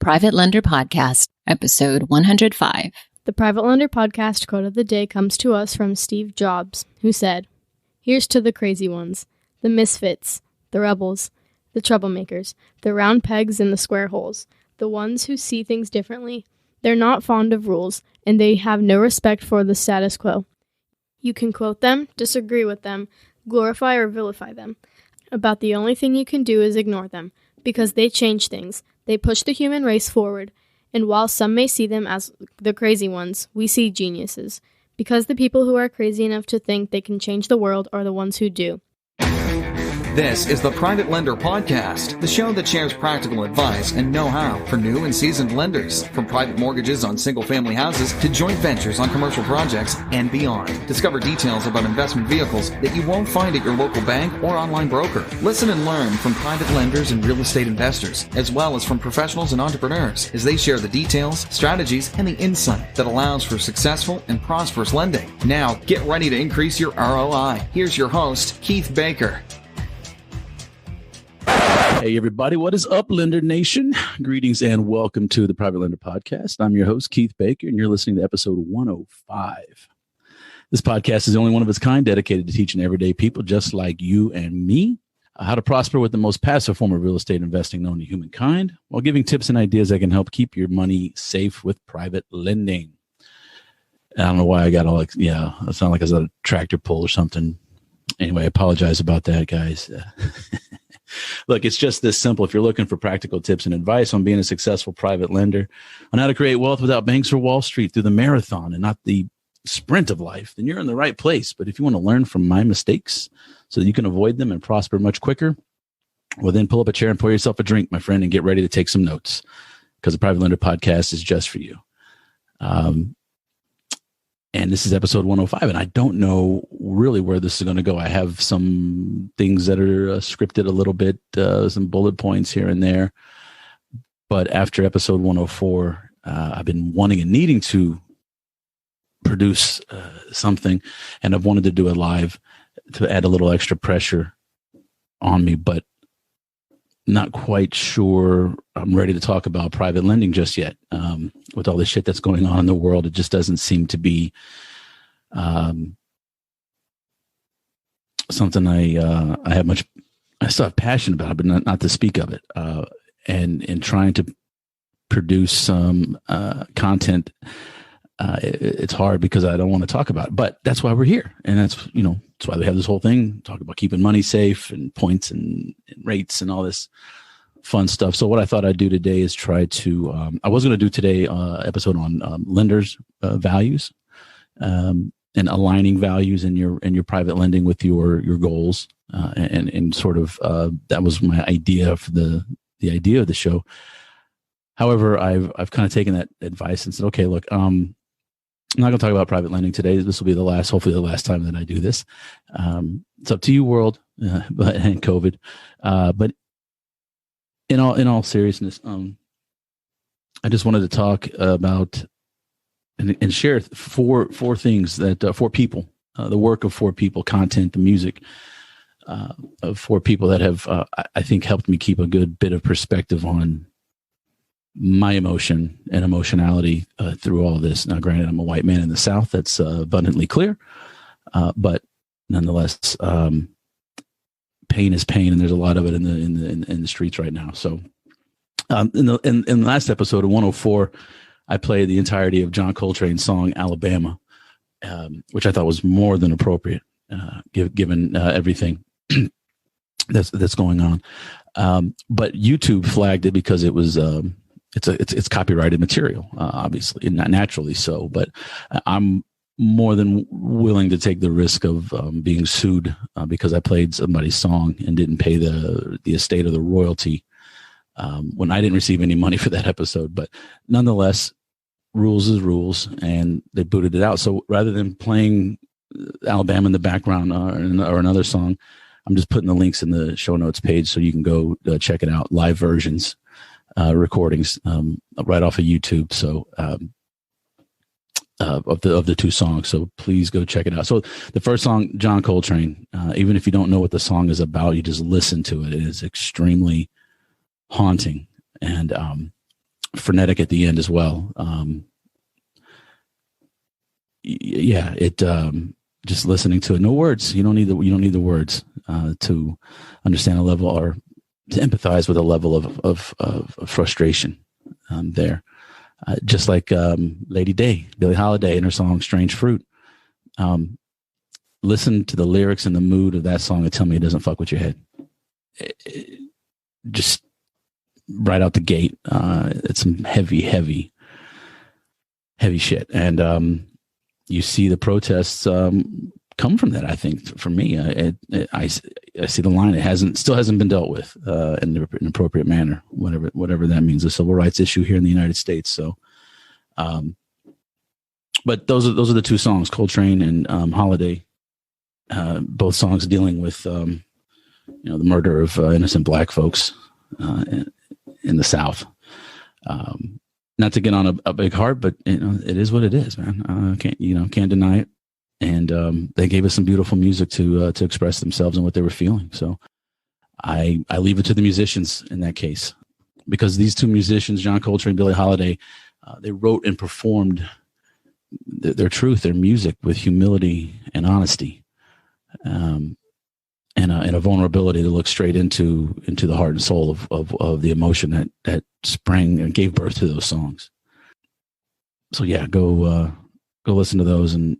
Private Lender Podcast, episode 105. The Private Lender Podcast quote of the day comes to us from Steve Jobs, who said, "Here's to the crazy ones, the misfits, the rebels, the troublemakers, the round pegs in the square holes, the ones who see things differently. They're not fond of rules, and they have no respect for the status quo. You can quote them, disagree with them, glorify or vilify them. About the only thing you can do is ignore them, because they change things. They push the human race forward. And while some may see them as the crazy ones, we see geniuses. Because the people who are crazy enough to think they can change the world are the ones who do." This is the Private Lender Podcast, the show that shares practical advice and know-how for new and seasoned lenders, from private mortgages on single-family houses to joint ventures on commercial projects and beyond. Discover details about investment vehicles that you won't find at your local bank or online broker. Listen and learn from private lenders and real estate investors, as well as from professionals and entrepreneurs, as they share the details, strategies, and the insight that allows for successful and prosperous lending. Now, get ready to increase your ROI. Here's your host, Keith Baker. Hey, everybody. What is up, Lender Nation? Greetings and welcome to the Private Lender Podcast. I'm your host, Keith Baker, and you're listening to episode 105. This podcast is the only one of its kind dedicated to teaching everyday people just like you and me how to prosper with the most passive form of real estate investing known to humankind, while giving tips and ideas that can help keep your money safe with private lending. I don't know why I got all like, yeah, it sounded like I was at a tractor pull or something. Anyway, I apologize about that, guys. Look, it's just this simple. If you're looking for practical tips and advice on being a successful private lender, on how to create wealth without banks or Wall Street through the marathon and not the sprint of life, then you're in the right place. But if you want to learn from my mistakes so that you can avoid them and prosper much quicker, well, then pull up a chair and pour yourself a drink, my friend, and get ready to take some notes, because the Private Lender Podcast is just for you. And this is episode 105, and I don't know really where this is going to go. I have some things that are scripted a little bit, some bullet points here and there. But after episode 104, I've been wanting and needing to produce something, and I've wanted to do it live to add a little extra pressure on me, but not quite sure I'm ready to talk about private lending just yet. With all the shit that's going on in the world, it just doesn't seem to be something I still have passion about, but not to speak of it. And in trying to produce some content, it's hard because I don't want to talk about it. But that's why we're here, and that's why we have this whole thing, talk about keeping money safe and points and rates and all this fun stuff. So what I thought I'd do today is try to, I was going to do today episode on lenders' values and aligning values in your private lending with your goals. And sort of, that was my idea for the idea of the show. However, I've kind of taken that advice and said, okay, look, I'm not going to talk about private lending today. This will be hopefully the last time that I do this. It's up to you, world, and COVID. But in all seriousness, I just wanted to talk about and share four things that four people, the work of four people, content, the music of four people that have, I think, helped me keep a good bit of perspective on my emotion and emotionality through all this. Now, granted, I'm a white man in the South. That's abundantly clear. But nonetheless, pain is pain, and there's a lot of it in the streets right now. So, in the last episode of 104, I played the entirety of John Coltrane's song "Alabama," which I thought was more than appropriate, given everything that's going on. But YouTube flagged it because it was it's copyrighted material, obviously, not naturally so. But I'm more than willing to take the risk of being sued because I played somebody's song and didn't pay the estate of the royalty when I didn't receive any money for that episode. But nonetheless, rules is rules, and they booted it out. So rather than playing Alabama in the background or another song, I'm just putting the links in the show notes page so you can go check it out. Live versions, recordings right off of YouTube. So of the two songs. So please go check it out. So the first song, John Coltrane, even if you don't know what the song is about, you just listen to it. It is extremely haunting. And frenetic at the end as well. Just listening to it, no words. You don't need the words to understand a level or to empathize with a level of frustration there. Just like Lady Day, Billie Holiday, in her song "Strange Fruit." Listen to the lyrics and the mood of that song and tell me it doesn't fuck with your head. Just right out the gate, it's some heavy shit. And you see the protests come from that. I think for me, I see the line. It still hasn't been dealt with in an appropriate manner, whatever that means. The civil rights issue here in the United States. So, but those are the two songs, Coltrane and Holiday. Both songs dealing with the murder of innocent black folks in the South. Not to get on a big heart, but it is what it is, man. Can't deny it. And they gave us some beautiful music to express themselves and what they were feeling. So I leave it to the musicians in that case, because these two musicians, John Coltrane and Billie Holiday, they wrote and performed their truth, their music, with humility and honesty, and a vulnerability to look straight into the heart and soul of the emotion that sprang and gave birth to those songs. So yeah, go listen to those and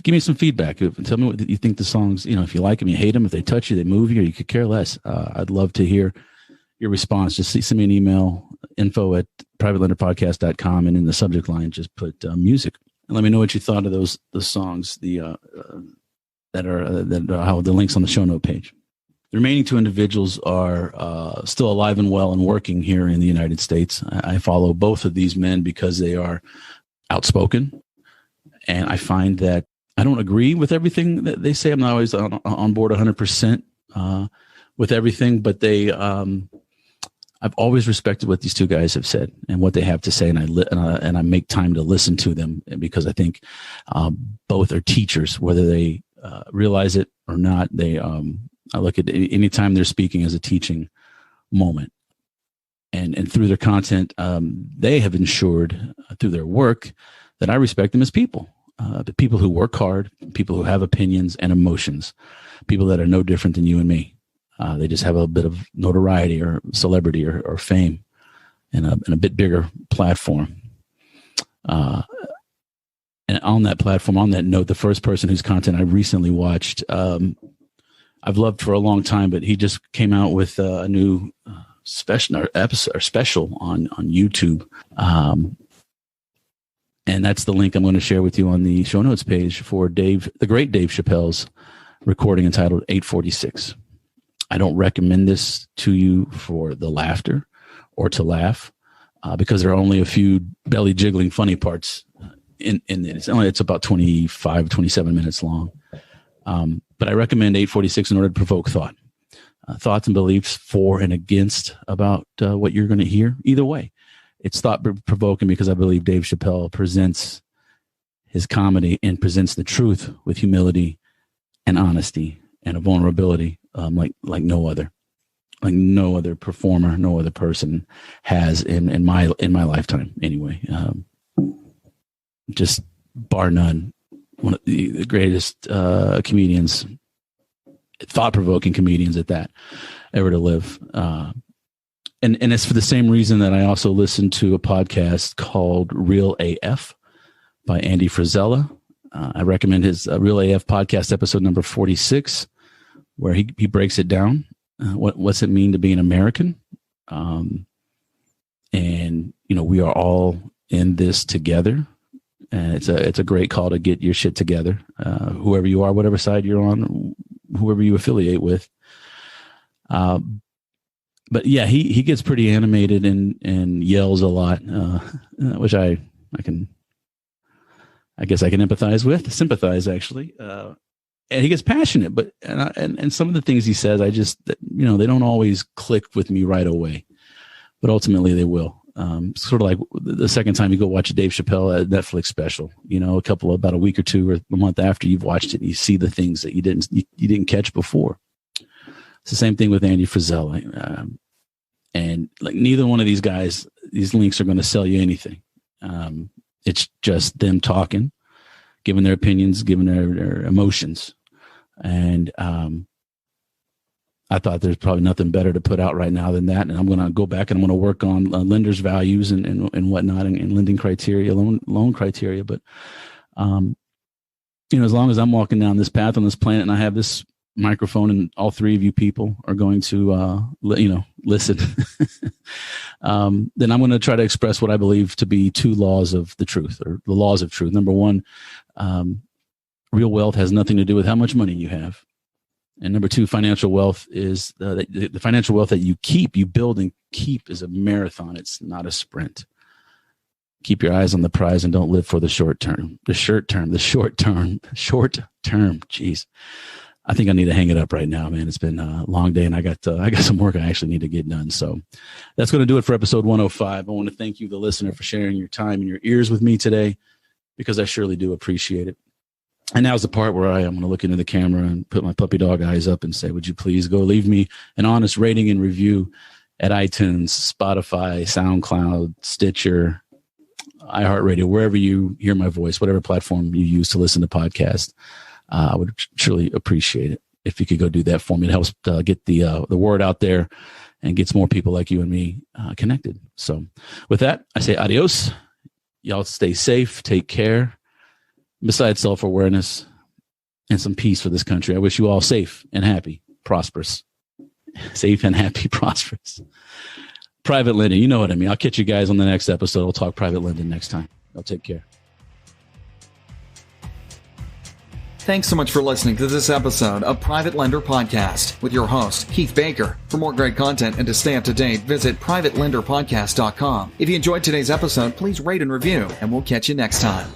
give me some feedback. Tell me what you think the songs. If you like them, you hate them, if they touch you, they move you, or you could care less. I'd love to hear your response. Just send me an email, info@privatelenderpodcast.com, and in the subject line, just put music, and let me know what you thought of the songs. That are the links on the show note page. The remaining two individuals are still alive and well and working here in the United States. I follow both of these men because they are outspoken, and I find that I don't agree with everything that they say. I'm not always on board 100% with everything, but I've always respected what these two guys have said and what they have to say, and I make time to listen to them, because I think both are teachers, whether they realize it or not. I look at any time they're speaking as a teaching moment, and through their content, they have ensured through their work that I respect them as people, the people who work hard, people who have opinions and emotions, people that are no different than you and me. They just have a bit of notoriety or celebrity or fame and a bit bigger platform. And on that platform, on that note, the first person whose content I recently watched, I've loved for a long time, but he just came out with a new special on YouTube. And that's the link I'm going to share with you on the show notes page for the great Dave Chappelle's recording entitled 846. I don't recommend this to you for the laughter or to laugh, because there are only a few belly jiggling funny parts in it. It's about 25, 27 minutes long. But I recommend 846 in order to provoke thoughts and beliefs for and against about what you're going to hear. Either way, it's thought provoking, because I believe Dave Chappelle presents his comedy and presents the truth with humility and honesty and a vulnerability like no other performer, no other person has in my lifetime anyway. Just bar none, one of the greatest comedians, thought-provoking comedians at that, ever to live. And it's for the same reason that I also listen to a podcast called Real AF by Andy Frisella. I recommend his Real AF podcast episode number 46, where he breaks it down. What's it mean to be an American? And, we are all in this together. And it's a great call to get your shit together. Whoever you are, whatever side you're on, whoever you affiliate with. But yeah, he gets pretty animated and yells a lot, which I guess I can sympathize actually. And he gets passionate, but and some of the things he says, they don't always click with me right away, but ultimately they will. Sort of like the second time you go watch a Dave Chappelle Netflix special, about a week or two or a month after you've watched it, you see the things that you didn't catch before. It's the same thing with Andy Frisella. And like neither one of these guys, these links are going to sell you anything. It's just them talking, giving their opinions, giving their emotions. And I thought there's probably nothing better to put out right now than that. And I'm going to go back and I'm going to work on lenders' values and whatnot and lending criteria, loan criteria. But, as long as I'm walking down this path on this planet and I have this microphone and all three of you people are going to, listen, then I'm going to try to express what I believe to be two laws of the truth, or the laws of truth. Number one, real wealth has nothing to do with how much money you have. And number two, financial wealth is the financial wealth that you build and keep is a marathon. It's not a sprint. Keep your eyes on the prize and don't live for the short term. Jeez. I think I need to hang it up right now, man. It's been a long day and I got some work I actually need to get done. So that's going to do it for episode 105. I want to thank you, the listener, for sharing your time and your ears with me today, because I surely do appreciate it. And now's the part where I'm going to look into the camera and put my puppy dog eyes up and say, would you please go leave me an honest rating and review at iTunes, Spotify, SoundCloud, Stitcher, iHeartRadio, wherever you hear my voice, whatever platform you use to listen to podcasts. I would truly appreciate it if you could go do that for me. It helps get the word out there and gets more people like you and me connected. So with that, I say adios. Y'all stay safe. Take care. Besides self-awareness and some peace for this country, I wish you all safe and happy, prosperous. Safe and happy, prosperous. Private lending, you know what I mean. I'll catch you guys on the next episode. We'll talk private lending next time. Y'all take care. Thanks so much for listening to this episode of Private Lender Podcast with your host, Keith Baker. For more great content and to stay up to date, visit privatelenderpodcast.com. If you enjoyed today's episode, please rate and review, and we'll catch you next time.